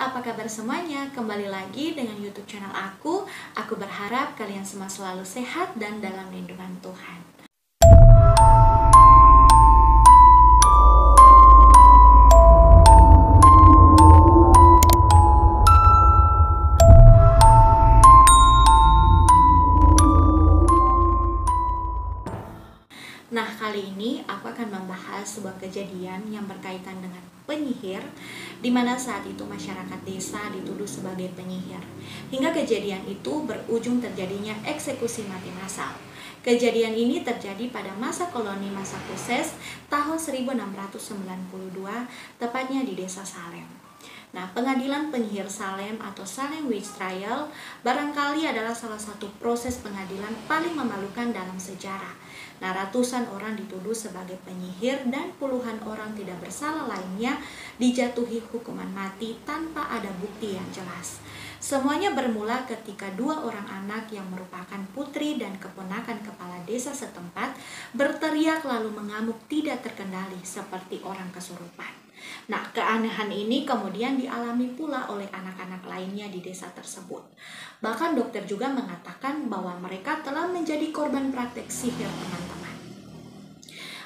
apa kabar semuanya? Kembali lagi dengan YouTube channel aku. Aku berharap kalian semua selalu sehat dan dalam lindungan Tuhan. Nah, kali ini aku akan membahas sebuah kejadian yang berkaitan dengan penyihir, di mana saat itu masyarakat desa dituduh sebagai penyihir. Hingga kejadian itu berujung terjadinya eksekusi mati massal. Kejadian ini terjadi pada masa koloni Massachusetts tahun 1692, tepatnya di desa Salem. Nah, pengadilan penyihir Salem atau Salem Witch Trial barangkali adalah salah satu proses pengadilan paling memalukan dalam sejarah. Nah, ratusan orang dituduh sebagai penyihir dan puluhan orang tidak bersalah lainnya dijatuhi hukuman mati tanpa ada bukti yang jelas. Semuanya bermula ketika dua orang anak yang merupakan putri dan keponakan kepala desa setempat berteriak lalu mengamuk tidak terkendali seperti orang kesurupan. Nah, keanehan ini kemudian dialami pula oleh anak-anak lainnya di desa tersebut. Bahkan dokter juga mengatakan bahwa mereka telah menjadi korban praktek sihir, teman-teman.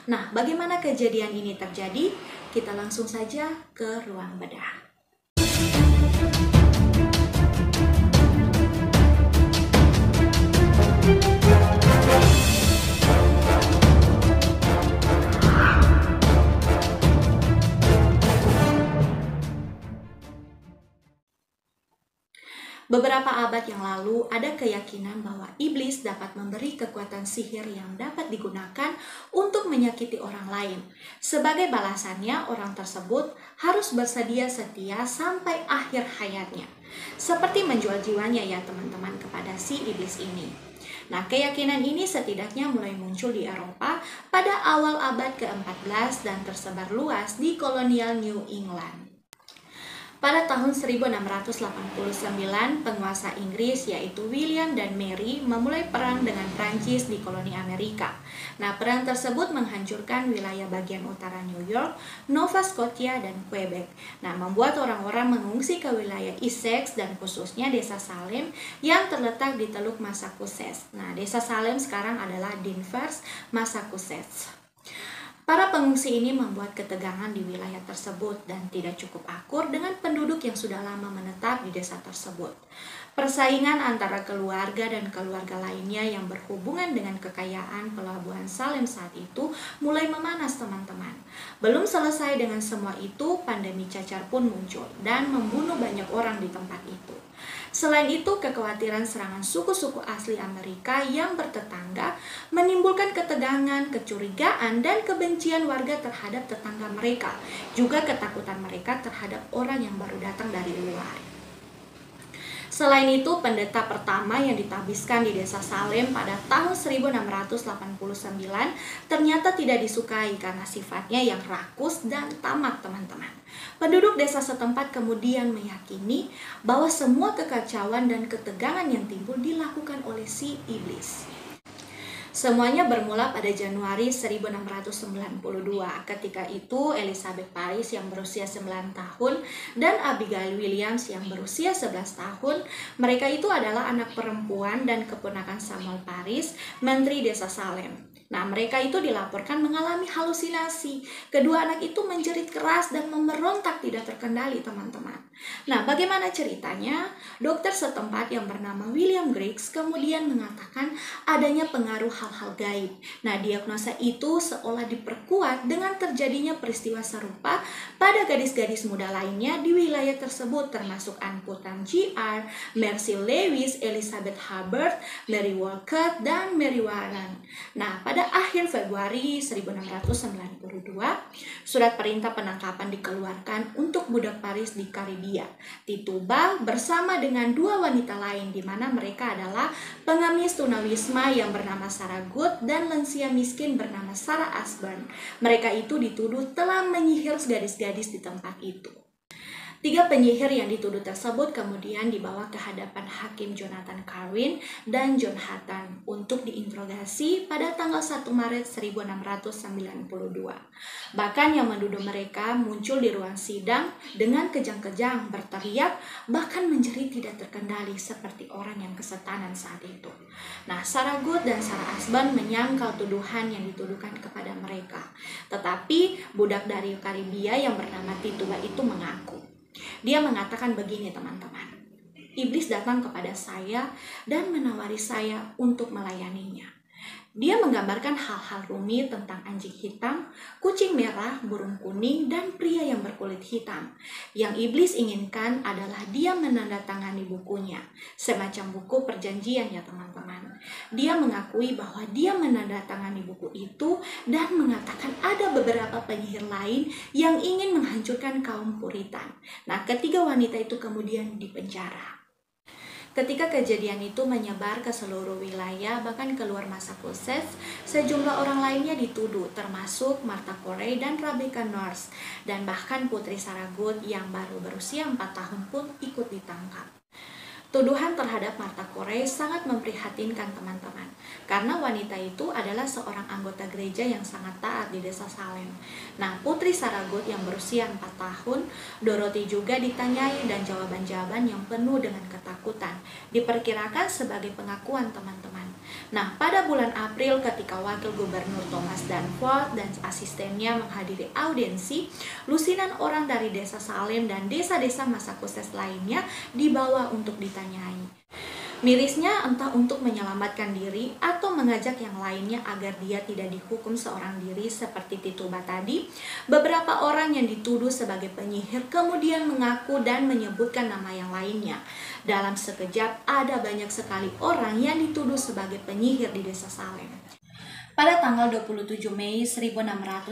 Nah, bagaimana kejadian ini terjadi? Kita langsung saja ke ruang bedah. Beberapa abad yang lalu, ada keyakinan bahwa iblis dapat memberi kekuatan sihir yang dapat digunakan untuk menyakiti orang lain. Sebagai balasannya, orang tersebut harus bersedia setia sampai akhir hayatnya. Seperti menjual jiwanya ya teman-teman kepada si iblis ini. Nah, keyakinan ini setidaknya mulai muncul di Eropa pada awal abad ke-14 dan tersebar luas di kolonial New England. Pada tahun 1689, penguasa Inggris yaitu William dan Mary memulai perang dengan Prancis di koloni Amerika. Nah, perang tersebut menghancurkan wilayah bagian utara New York, Nova Scotia, dan Quebec. Nah, membuat orang-orang mengungsi ke wilayah Essex dan khususnya desa Salem yang terletak di Teluk Massachusetts. Nah, desa Salem sekarang adalah Danvers, Massachusetts. Para pengungsi ini membuat ketegangan di wilayah tersebut dan tidak cukup akur dengan penduduk yang sudah lama menetap di desa tersebut. Persaingan antara keluarga dan keluarga lainnya yang berhubungan dengan kekayaan pelabuhan Salem saat itu mulai memanas, teman-teman. Belum selesai dengan semua itu, pandemi cacar pun muncul dan membunuh banyak orang di tempat itu. Selain itu, kekhawatiran serangan suku-suku asli Amerika yang bertetangga menimbulkan ketegangan, kecurigaan, dan kebencian warga terhadap tetangga mereka. Juga ketakutan mereka terhadap orang yang baru datang dari luar. Selain itu, pendeta pertama yang ditabiskan di desa Salem pada tahun 1689 ternyata tidak disukai karena sifatnya yang rakus dan tamak, teman-teman. Penduduk desa setempat kemudian meyakini bahwa semua kekacauan dan ketegangan yang timbul dilakukan oleh si iblis. Semuanya bermula pada Januari 1692. Ketika itu Elizabeth Paris yang berusia 9 tahun dan Abigail Williams yang berusia 11 tahun. Mereka itu adalah anak perempuan dan keponakan Samuel Paris, menteri desa Salem. Nah, mereka itu dilaporkan mengalami halusinasi. Kedua anak itu menjerit keras dan memberontak tidak terkendali, teman-teman. Nah, bagaimana ceritanya? Dokter setempat yang bernama William Griggs kemudian mengatakan adanya pengaruh hal-hal gaib. Nah, diagnosa itu seolah diperkuat dengan terjadinya peristiwa serupa pada gadis-gadis muda lainnya di wilayah tersebut, termasuk Anne Putnam Jr., Mercy Lewis, Elizabeth Hubbard, Mary Walcott, dan Mary Warren. Nah, pada akhir Februari 1692, surat perintah penangkapan dikeluarkan untuk budak Paris di Karibia. Tituba bersama dengan dua wanita lain di mana mereka adalah pengemis tunawisma yang bernama Sarah Good dan lansia miskin bernama Sarah Ashburn. Mereka itu dituduh telah menyihir gadis-gadis di tempat itu. Tiga penyihir yang dituduh tersebut kemudian dibawa ke hadapan Hakim Jonathan Carwin dan John Hutton untuk diinterogasi pada tanggal 1 Maret 1692. Bahkan yang menuduh mereka muncul di ruang sidang dengan kejang-kejang, berteriak, bahkan menjerit tidak terkendali seperti orang yang kesetanan saat itu. Nah, Sarah Good dan Sarah Asban menyangkal tuduhan yang dituduhkan kepada mereka. Tetapi budak dari Karibia yang bernama Tituba itu mengaku. Dia mengatakan begini, teman-teman. Iblis datang kepada saya dan menawari saya untuk melayaninya. Dia menggambarkan hal-hal rumit tentang anjing hitam, kucing merah, burung kuning, dan pria yang berkulit hitam. Yang iblis inginkan adalah dia menandatangani bukunya, semacam buku perjanjian ya teman-teman. Dia mengakui bahwa dia menandatangani buku itu dan mengatakan ada beberapa penyihir lain yang ingin menghancurkan kaum Puritan. Nah, ketiga wanita itu kemudian dipenjara. Ketika kejadian itu menyebar ke seluruh wilayah, bahkan keluar Massachusetts, sejumlah orang lainnya dituduh, termasuk Martha Corey dan Rebecca North, dan bahkan Putri Sarah Good yang baru berusia 4 tahun pun ikut ditangkap. Tuduhan terhadap Martha Corey sangat memprihatinkan teman-teman, karena wanita itu adalah seorang anggota gereja yang sangat taat di desa Salem. Nah, Putri Sarah Good yang berusia 4 tahun, Dorothy juga ditanyai dan jawaban-jawaban yang penuh dengan ketakutan, diperkirakan sebagai pengakuan teman-teman. Nah, pada bulan April ketika Wakil Gubernur Thomas Danforth dan asistennya menghadiri audiensi, lusinan orang dari desa Salem dan desa-desa Massachusetts lainnya dibawa untuk ditanyai. Mirisnya entah untuk menyelamatkan diri atau mengajak yang lainnya agar dia tidak dihukum seorang diri seperti Tituba tadi, beberapa orang yang dituduh sebagai penyihir kemudian mengaku dan menyebutkan nama yang lainnya. Dalam sekejap ada banyak sekali orang yang dituduh sebagai penyihir di desa Salem. Pada tanggal 27 Mei 1692,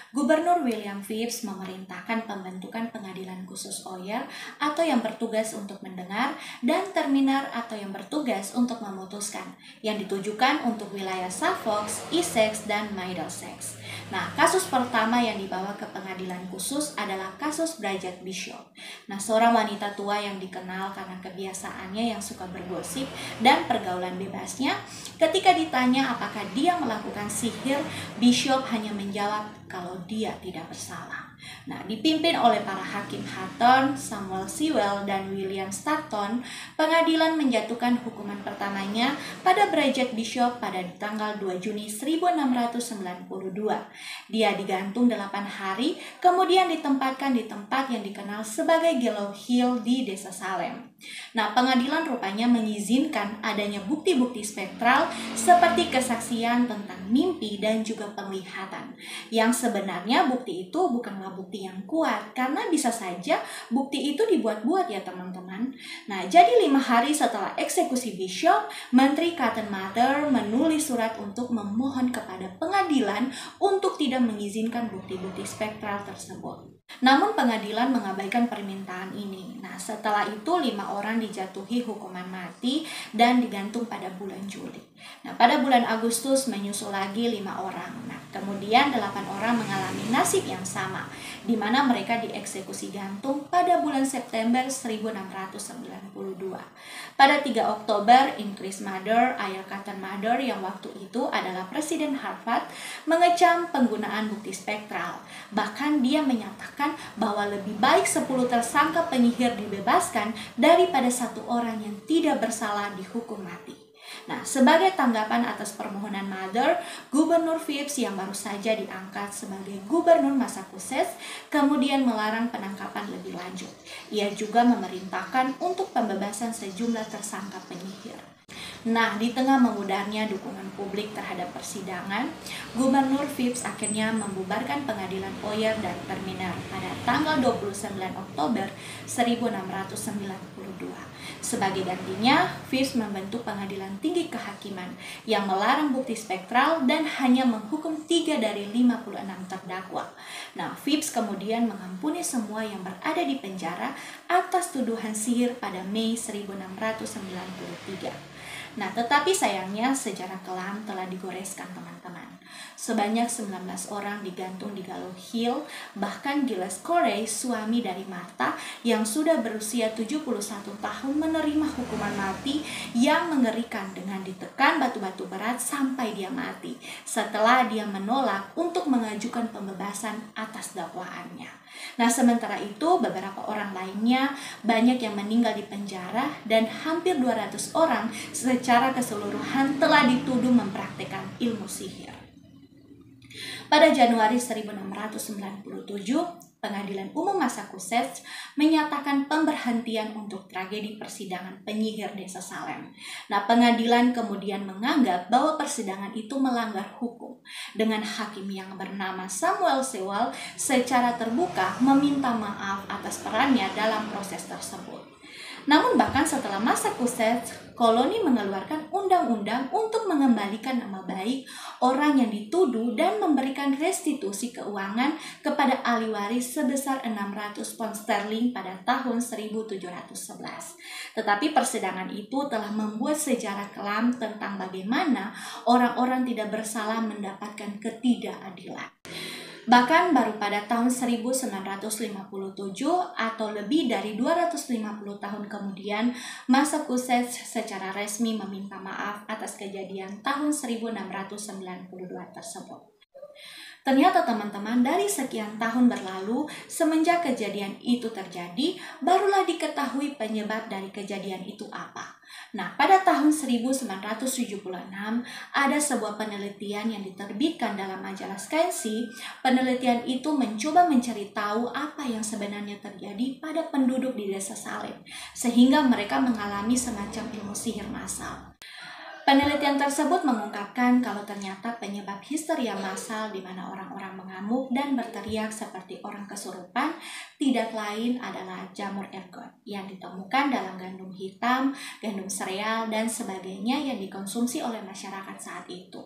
Gubernur William Phips memerintahkan pembentukan pengadilan khusus Oyer atau yang bertugas untuk mendengar dan terminer atau yang bertugas untuk memutuskan, yang ditujukan untuk wilayah Suffolk, Essex, dan Middlesex. Nah, kasus pertama yang dibawa ke pengadilan khusus adalah kasus Bridget Bishop. Nah, seorang wanita tua yang dikenal karena kebiasaannya yang suka bergosip dan pergaulan bebasnya, ketika ditanya apakah dia melakukan sihir, Bishop hanya menjawab kalau dia tidak bersalah. Nah, dipimpin oleh para hakim Hutton, Samuel Sewell, dan William Staunton, pengadilan menjatuhkan hukuman pertamanya pada Bridget Bishop pada tanggal 2 Juni 1692. Dia digantung 8 hari, kemudian ditempatkan di tempat yang dikenal sebagai Gallows Hill di desa Salem. Nah, pengadilan rupanya mengizinkan adanya bukti-bukti spektral seperti kesaksian tentang mimpi dan juga penglihatan. Yang sebenarnya bukti itu bukanlah bukti yang kuat, karena bisa saja bukti itu dibuat-buat ya teman-teman. Nah, jadi 5 hari setelah eksekusi Bishop, Menteri Cotton Mather menulis surat untuk memohon kepada pengadilan untuk tidak mengizinkan bukti-bukti spektral tersebut. Namun pengadilan mengabaikan permintaan ini. Nah, setelah itu 5 orang dijatuhi hukuman mati dan digantung pada bulan Juli. Nah, pada bulan Agustus menyusul lagi 5 orang. Nah, kemudian 8 orang mengalami nasib yang sama, di mana mereka dieksekusi gantung pada bulan September 1692. Pada 3 Oktober, Increase Mather, ayah Cotton Mather yang waktu itu adalah Presiden Harvard, mengecam penggunaan bukti spektral. Bahkan dia menyatakan bahwa lebih baik 10 tersangka penyihir dibebaskan daripada 1 orang yang tidak bersalah dihukum mati. Nah, sebagai tanggapan atas permohonan Mather, Gubernur Phips yang baru saja diangkat sebagai Gubernur Massachusetts kemudian melarang penangkapan lebih lanjut. Ia juga memerintahkan untuk pembebasan sejumlah tersangka penyihir. Nah, di tengah memudarnya dukungan publik terhadap persidangan, Gubernur Phips akhirnya membubarkan pengadilan Oyer dan terminer pada tanggal 29 Oktober 1692. Sebagai gantinya, Phips membentuk pengadilan tinggi kehakiman yang melarang bukti spektral dan hanya menghukum 3 dari 56 terdakwa. Nah, Phips kemudian mengampuni semua yang berada di penjara atas tuduhan sihir pada Mei 1693. Nah, tetapi sayangnya sejarah kelam telah digoreskan teman-teman. Sebanyak 19 orang digantung di Gallows Hill, bahkan Giles Corey, suami dari Martha, yang sudah berusia 71 tahun menerima hukuman mati yang mengerikan dengan ditekan batu-batu berat sampai dia mati, setelah dia menolak untuk mengajukan pembebasan atas dakwaannya. Nah, sementara itu beberapa orang lainnya banyak yang meninggal di penjara dan hampir 200 orang secara keseluruhan telah dituduh mempraktikkan ilmu sihir. Pada Januari 1697, Pengadilan Umum Massachusetts menyatakan pemberhentian untuk tragedi persidangan penyihir desa Salem. Nah, pengadilan kemudian menganggap bahwa persidangan itu melanggar hukum dengan hakim yang bernama Samuel Sewell secara terbuka meminta maaf atas perannya dalam proses tersebut. Namun bahkan setelah Massachusetts, koloni mengeluarkan undang-undang untuk mengembalikan nama baik orang yang dituduh dan memberikan restitusi keuangan kepada ahli waris sebesar 600 pound sterling pada tahun 1711. Tetapi persidangan itu telah membuat sejarah kelam tentang bagaimana orang-orang tidak bersalah mendapatkan ketidakadilan. Bahkan baru pada tahun 1957 atau lebih dari 250 tahun kemudian, Massachusetts secara resmi meminta maaf atas kejadian tahun 1692 tersebut. Ternyata teman-teman, dari sekian tahun berlalu, semenjak kejadian itu terjadi, barulah diketahui penyebab dari kejadian itu apa. Nah, pada tahun 1976, ada sebuah penelitian yang diterbitkan dalam majalah Science. Penelitian itu mencoba mencari tahu apa yang sebenarnya terjadi pada penduduk di desa Salem, sehingga mereka mengalami semacam ilmu sihir massal. Penelitian tersebut mengungkapkan kalau ternyata penyebab histeria massal di mana orang-orang mengamuk dan berteriak seperti orang kesurupan tidak lain adalah jamur ergot yang ditemukan dalam gandum hitam, gandum sereal, dan sebagainya yang dikonsumsi oleh masyarakat saat itu.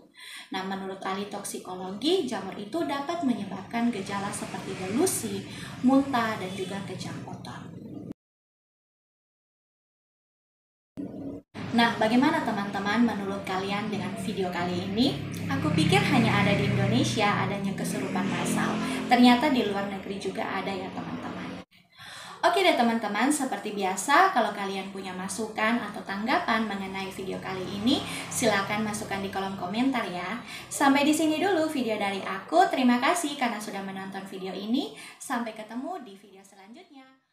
Nah, menurut ahli toksikologi, jamur itu dapat menyebabkan gejala seperti delusi, muntah, dan juga kejang kotor. Nah, bagaimana teman-teman menurut kalian dengan video kali ini? Aku pikir hanya ada di Indonesia adanya kesurupan massal. Ternyata di luar negeri juga ada ya teman-teman. Oke deh teman-teman, seperti biasa kalau kalian punya masukan atau tanggapan mengenai video kali ini, silakan masukkan di kolom komentar ya. Sampai di sini dulu video dari aku. Terima kasih karena sudah menonton video ini. Sampai ketemu di video selanjutnya.